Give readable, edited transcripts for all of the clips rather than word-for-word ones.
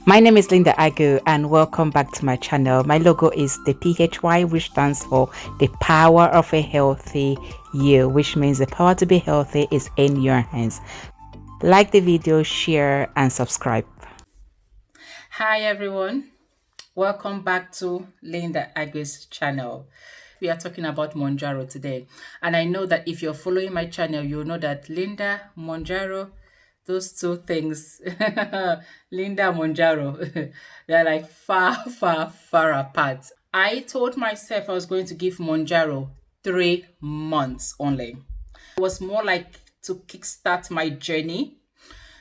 My name is Linda Agu and welcome back to my channel. My logo is the PHY, which stands for the power of a healthy you, which means the power to be healthy is in your hands. Like the video, share and subscribe. Hi everyone, welcome back to Linda Agu's channel. We are talking about Mounjaro today, and I know that if you're following my channel, you'll know that Linda, Mounjaro, those two things, Linda, Mounjaro, they're like far apart. I told myself I was going to give Mounjaro 3 months only. It was more like to kickstart my journey.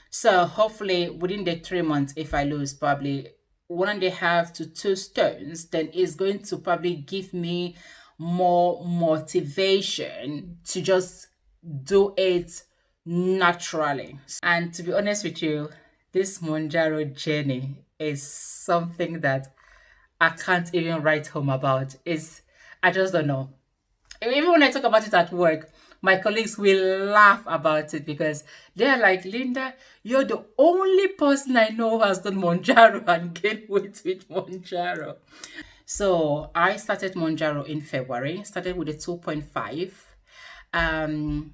So hopefully within the 3 months, if I lose probably 1.5 to 2 stones, then it's going to probably give me more motivation to just do it naturally. And to be honest with you, this Mounjaro journey is something that I can't even write home about. I just don't know. Even when I talk about it at work, my colleagues will laugh about it because they're like, Linda, you're the only person I know who has done Mounjaro and gained weight with Mounjaro. So I started Mounjaro in February, started with a 2.5.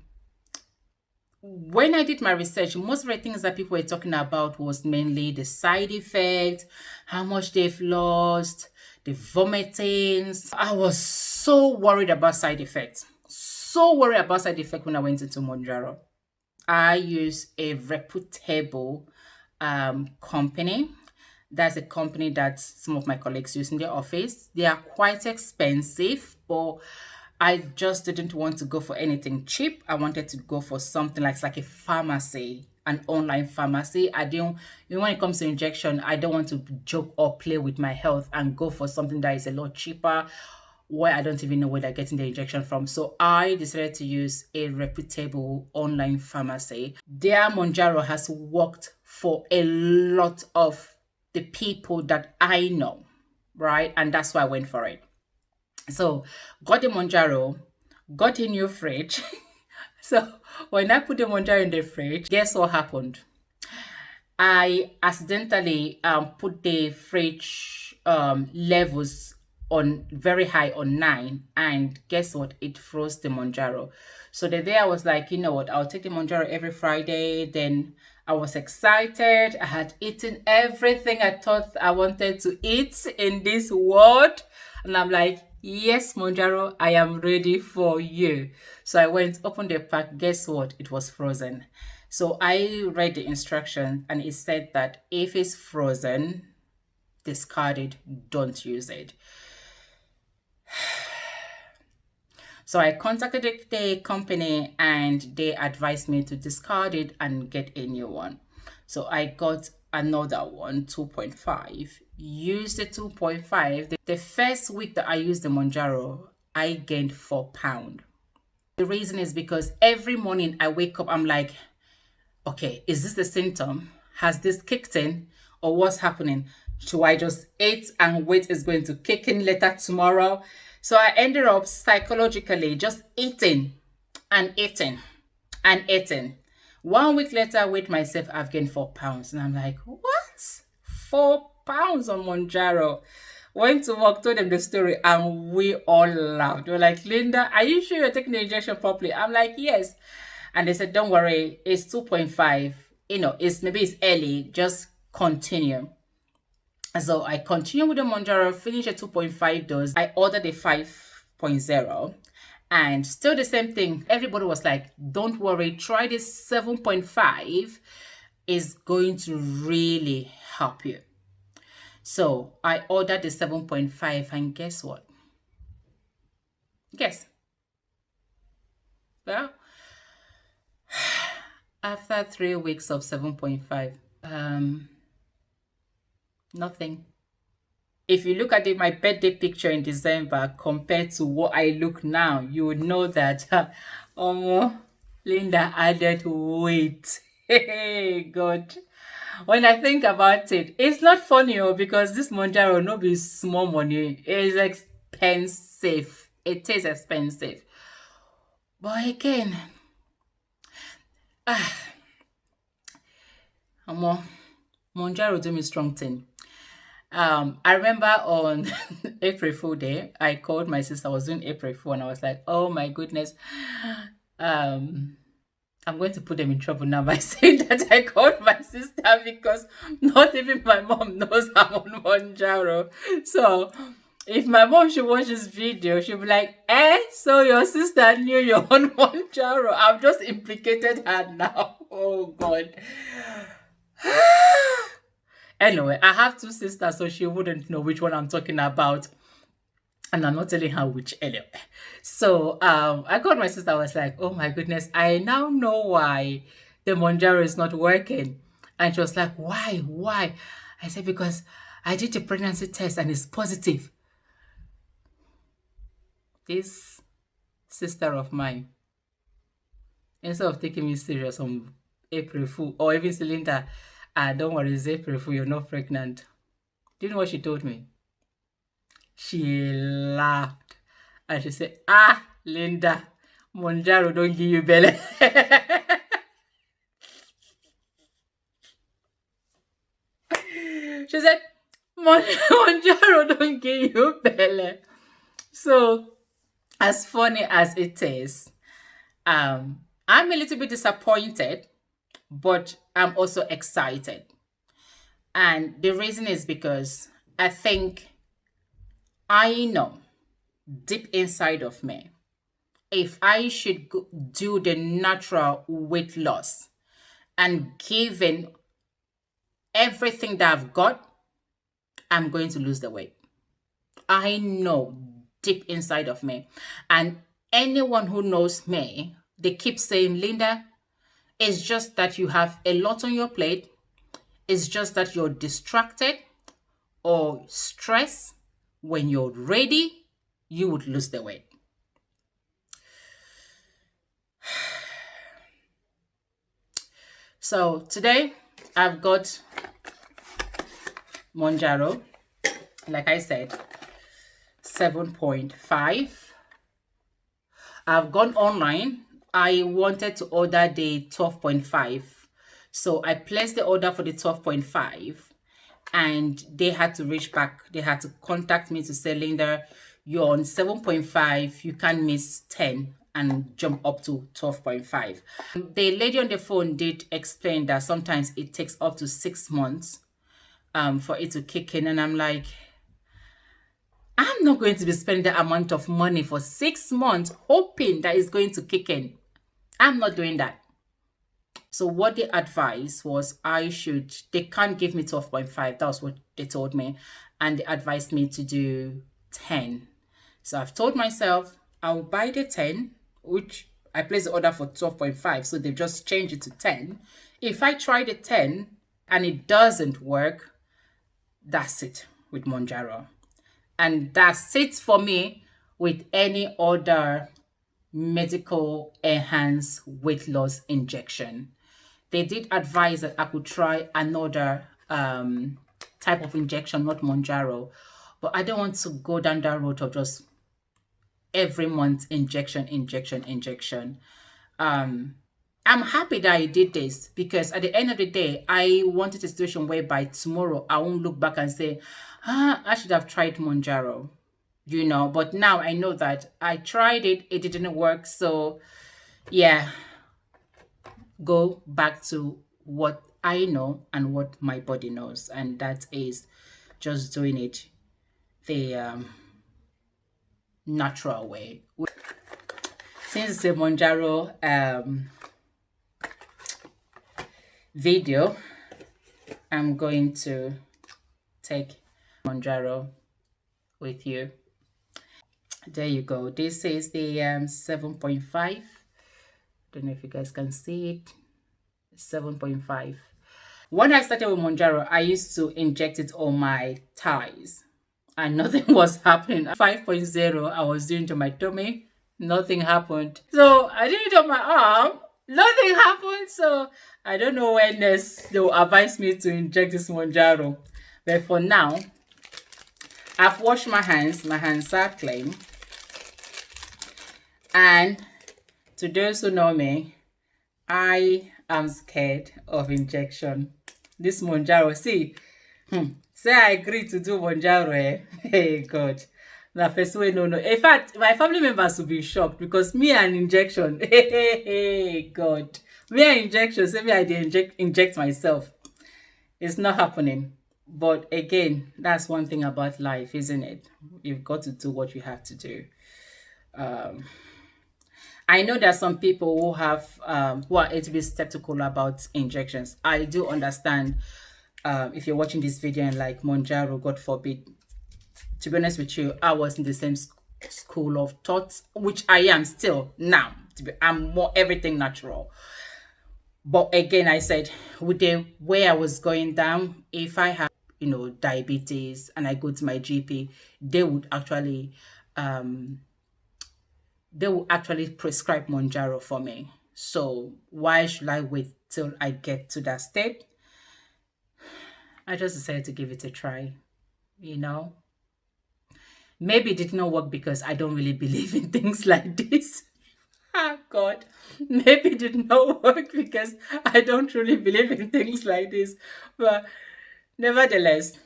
When I did my research, most of the things that people were talking about was mainly the side effects, how much they've lost, the vomitings. I was so worried about side effects. So worried about side effects when I went into Mounjaro. I use a reputable company. That's a company that some of my colleagues use in their office. They are quite expensive, but I just didn't want to go for anything cheap. I wanted to go for something like a pharmacy, an online pharmacy. I didn't, when it comes to injection, I don't want to joke or play with my health and go for something that is a lot cheaper where I don't even know where they're getting the injection from. So I decided to use a reputable online pharmacy. Their Mounjaro has worked for a lot of the people that I know, right? And that's why I went for it. So got the Mounjaro, got a new fridge. So when I put the Mounjaro in the fridge, guess what happened? I accidentally put the fridge levels on very high on 9, and guess what? It froze the Mounjaro. So the day I was like, you know what? I'll take the Mounjaro every Friday. Then I was excited. I had eaten everything I thought I wanted to eat in this world, and I'm like, yes, Mounjaro, I am ready for you. So I went, opened the pack. Guess what? It was frozen. So I read the instruction and it said that if it's frozen, discard it, don't use it. So I contacted the company and they advised me to discard it and get a new one. So I got another one, 2.5. Used the 2.5. The first week that I used the Mounjaro, I gained 4 pounds. The reason is because every morning I wake up, I'm like, okay, is this the symptom? Has this kicked in? Or what's happening? Should I just eat and weight is going to kick in later tomorrow? So I ended up psychologically just eating and eating and eating. 1 week later, I weighed myself, I've gained 4 pounds. And I'm like, what? 4 pounds on Mounjaro. Went to work, told them the story, and we all laughed. They were like, Linda, are you sure you're taking the injection properly? I'm like, yes. And they said, don't worry, it's 2.5. Maybe it's early, just continue. So I continue with the Mounjaro, finish a 2.5 dose. I ordered a 5.0 and still the same thing. Everybody was like, don't worry, try this 7.5. Is going to really help you. So I ordered the 7.5 and guess what? Guess. Well, after 3 weeks of 7.5, nothing. If you look at my birthday picture in December compared to what I look now, you would know that Linda added weight. Hey, God. When I think about it, it's not funny because this Mounjaro no be small money. It's expensive. It is expensive. But again, Mounjaro do me strong thing. I remember on April Fool Day, I called my sister. I was doing April Fool, and I was like, "Oh my goodness, um, I'm going to put them in trouble now by saying that I called my sister because not even my mom knows I'm on Mounjaro." So if my mom should watch this video, she'll be like, so your sister knew you're on Mounjaro. I've just implicated her now. Oh God. Anyway, I have two sisters, so she wouldn't know which one I'm talking about. And I'm not telling her which anyway. So I called my sister. I was like, oh my goodness, I now know why the Mounjaro is not working. And she was like, why? Why? I said, because I did the pregnancy test and it's positive. This sister of mine, instead of taking me serious on April Fool or even Cylinder, don't worry, it's April Fool, you're not pregnant. Do you know what she told me? She laughed and she said, Linda, Mounjaro don't give you belly. She said, Mounjaro don't give you belly. So, as funny as it is, I'm a little bit disappointed, but I'm also excited. And the reason is because I think I know deep inside of me, if I should do the natural weight loss and given everything that I've got, I'm going to lose the weight. I know deep inside of me. And anyone who knows me, they keep saying, Linda, it's just that you have a lot on your plate. It's just that you're distracted or stressed. When you're ready, you would lose the weight. So today I've got Mounjaro, like I said, 7.5. I've gone online. I wanted to order the 12.5. So I placed the order for the 12.5 and they had to reach back. They had to contact me to say, Linda, you're on 7.5. You can't miss 10 and jump up to 12.5. The lady on the phone did explain that sometimes it takes up to 6 months for it to kick in. And I'm like, I'm not going to be spending that amount of money for 6 months hoping that it's going to kick in. I'm not doing that. So what they advised was they can't give me 12.5. That was what they told me. And they advised me to do 10. So I've told myself I'll buy the 10, which I placed the order for 12.5. So they've just changed it to 10. If I try the 10 and it doesn't work, that's it with Mounjaro. And that's it for me with any other medical enhanced weight loss injection. They did advise that I could try another type of injection, not Mounjaro, but I don't want to go down that road of just every month injection. I'm happy that I did this because at the end of the day, I wanted a situation whereby tomorrow I won't look back and say, I should have tried Mounjaro, but now I know that I tried it, it didn't work. So yeah, go back to what I know and what my body knows, and that is just doing it the natural way. Since the Mounjaro video, I'm going to take Mounjaro with you. There you go. This is the 7.5. Don't know if you guys can see it. 7.5. When I started with Mounjaro, I used to inject it on my thighs and nothing was happening. 5.0, I was doing to my tummy, nothing happened. So I did it on my arm, nothing happened. So I don't know when they'll advise me to inject this Mounjaro. But for now, I've washed my hands are clean. And to those who know me, I am scared of injection. This Mounjaro. See, say I agree to do Mounjaro, eh? Hey, God. Na first way, no. In fact, my family members will be shocked because me and injection. Hey, God. Me and injection, say me I dey inject myself. It's not happening. But again, that's one thing about life, isn't it? You've got to do what you have to do. I know there are some people who are a little bit skeptical about injections. I do understand. If you're watching this video and like Mounjaro, God forbid, to be honest with you, I was in the same school of thoughts, which I am still now. I'm more everything natural. But again, I said, with the way I was going down, if I have, diabetes and I go to my GP, they would actually prescribe Mounjaro for me. So why should I wait till I get to that state? I just decided to give it a try, Maybe it did not work because I don't really believe in things like this. Ah, God. Maybe it did not work because I don't really believe in things like this. But nevertheless,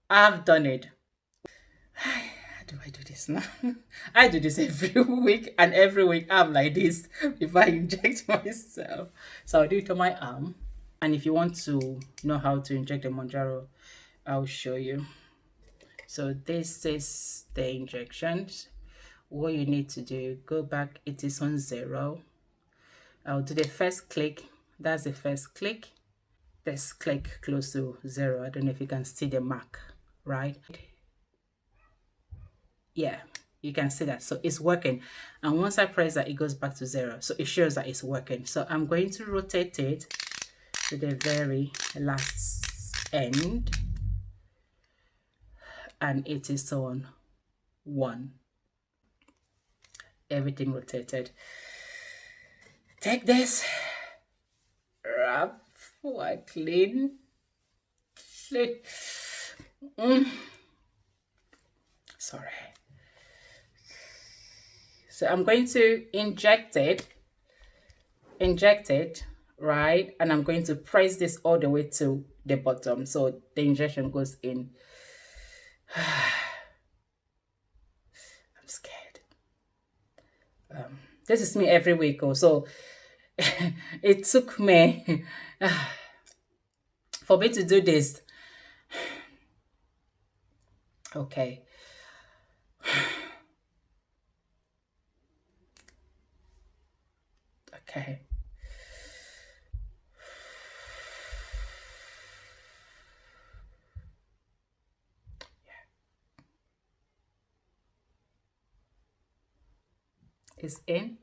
I've done it. How do I do this now? I do this every week, and every week I'm like this if I inject myself. So I'll do it on my arm. And if you want to know how to inject the Mounjaro, I'll show you. So this is the injections. What you need to do, go back, it is on 0. I'll do the first click. That's the first click. Let's click close to 0. I don't know if you can see the mark, right? Yeah, you can see that. So it's working. And once I press that, it goes back to 0. So it shows that it's working. So I'm going to rotate it to the very last end. And it is on 1. Everything rotated. Take this, wrap, clean. Sorry. So I'm going to inject it, right? And I'm going to press this all the way to the bottom. So the injection goes in. I'm scared. This is me every week. So it took me for me to do this. Okay. Okay. It's in,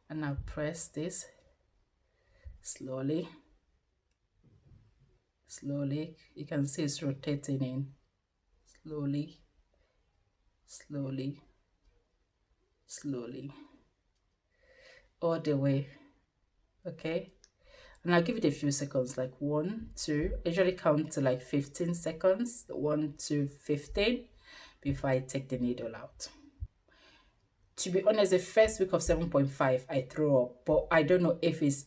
and I'll press this slowly. You can see it's rotating in slowly, all the way. Okay, and I'll give it a few seconds, like 1, 2. I usually count to like 15 seconds, 1 to 15, before I take the needle out. To be honest, the first week of 7.5, I threw up, but I don't know if it's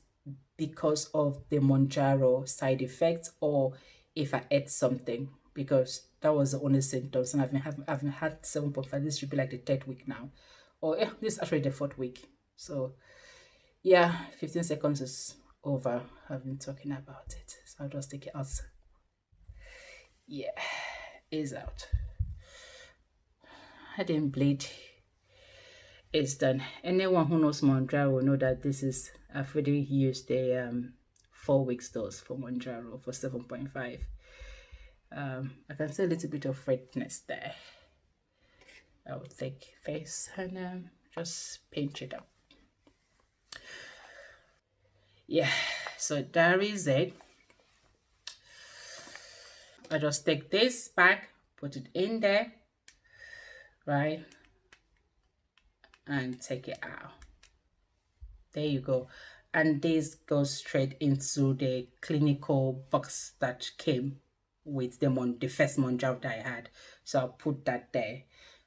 because of the Mounjaro side effects or if I ate something, because that was the only symptoms. And I've had 7.5. This should be like the 3rd week now, or yeah, this is actually the 4th week. So yeah, 15 seconds is over. I've been talking about it, so I'll just take it out. Yeah, it's out. I didn't bleed. It's done. Anyone who knows Mounjaro will know that this is, I've already used the 4 weeks dose for Mounjaro for 7.5. I can see a little bit of redness there. I will take this and just pinch it up. Yeah, so that is it. I just take this back, put it in there, right, and take it out. There you go. And this goes straight into the clinical box that came with the first Mounjaro that I had. So I'll put that there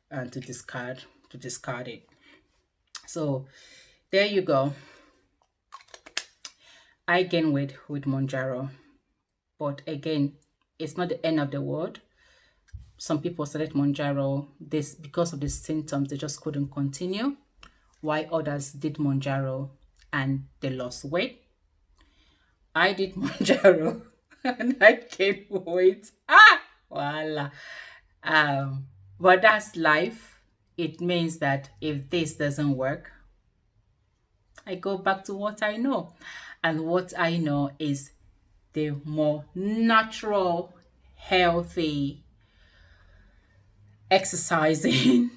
and to discard it. So there you go. I gain weight with Mounjaro. But again, it's not the end of the world. Some people started Mounjaro this because of the symptoms, they just couldn't continue, while others did Mounjaro and they lost weight. I did Mounjaro and I gained weight. Voila. But that's life. It means that if this doesn't work, I go back to what I know. And what I know is the more natural, healthy, exercising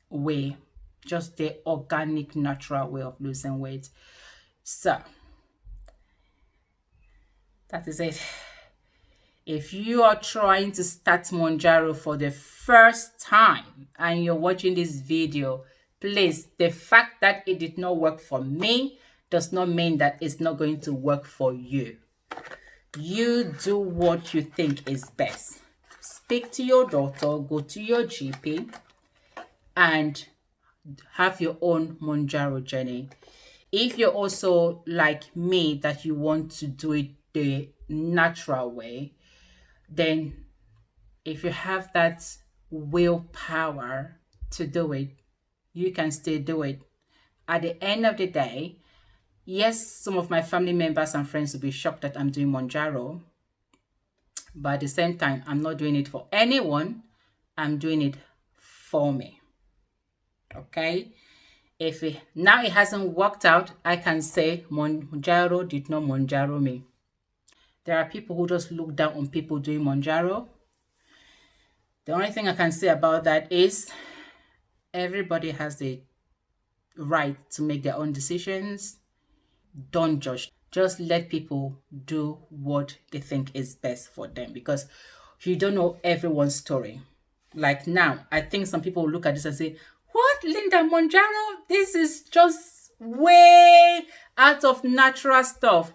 way, just the organic, natural way of losing weight. So that is it. If you are trying to start Mounjaro for the first time and you're watching this video, please, the fact that it did not work for me does not mean that it's not going to work for you. You do what you think is best. Speak to your doctor, go to your GP, and have your own Mounjaro journey. If you're also like me, that you want to do it the natural way, then if you have that willpower to do it, you can still do it. At the end of the day, yes, some of my family members and friends will be shocked that I'm doing Mounjaro, but at the same time, I'm not doing it for anyone. I'm doing it for me. Okay? If now it hasn't worked out, I can say Mounjaro did not Mounjaro me. There are people who just look down on people doing Mounjaro. The only thing I can say about that is everybody has the right to make their own decisions. Don't judge. Just let people do what they think is best for them, because you don't know everyone's story. Like now, I think some people will look at this and say, what, Linda, Mounjaro? This is just way out of natural stuff.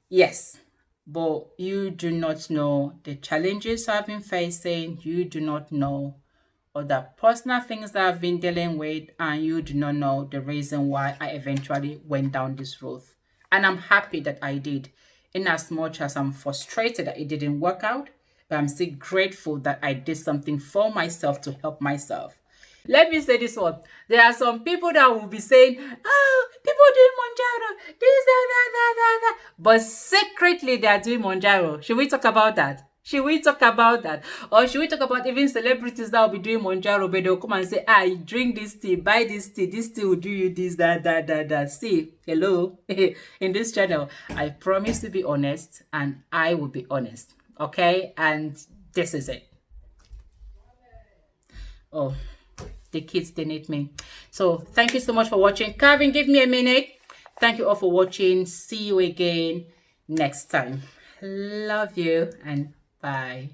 Yes, but you do not know the challenges I've been facing. You do not know other personal things that I've been dealing with, and you do not know the reason why I eventually went down this road. And I'm happy that I did, in as much as I'm frustrated that it didn't work out, but I'm still grateful that I did something for myself to help myself. Let me say this one. There are some people that will be saying, oh, people doing Mounjaro, this, that. But secretly they are doing Mounjaro. Should we talk about that? Should we talk about that? Or should we talk about even celebrities that will be doing Mounjaro, but they'll come and say, drink this tea, buy this tea will do you this, that. See, hello, in this channel, I promise to be honest, and I will be honest, okay? And this is it. Oh, the kids, they need me. So thank you so much for watching. Calvin, give me a minute. Thank you all for watching. See you again next time. Love you and bye.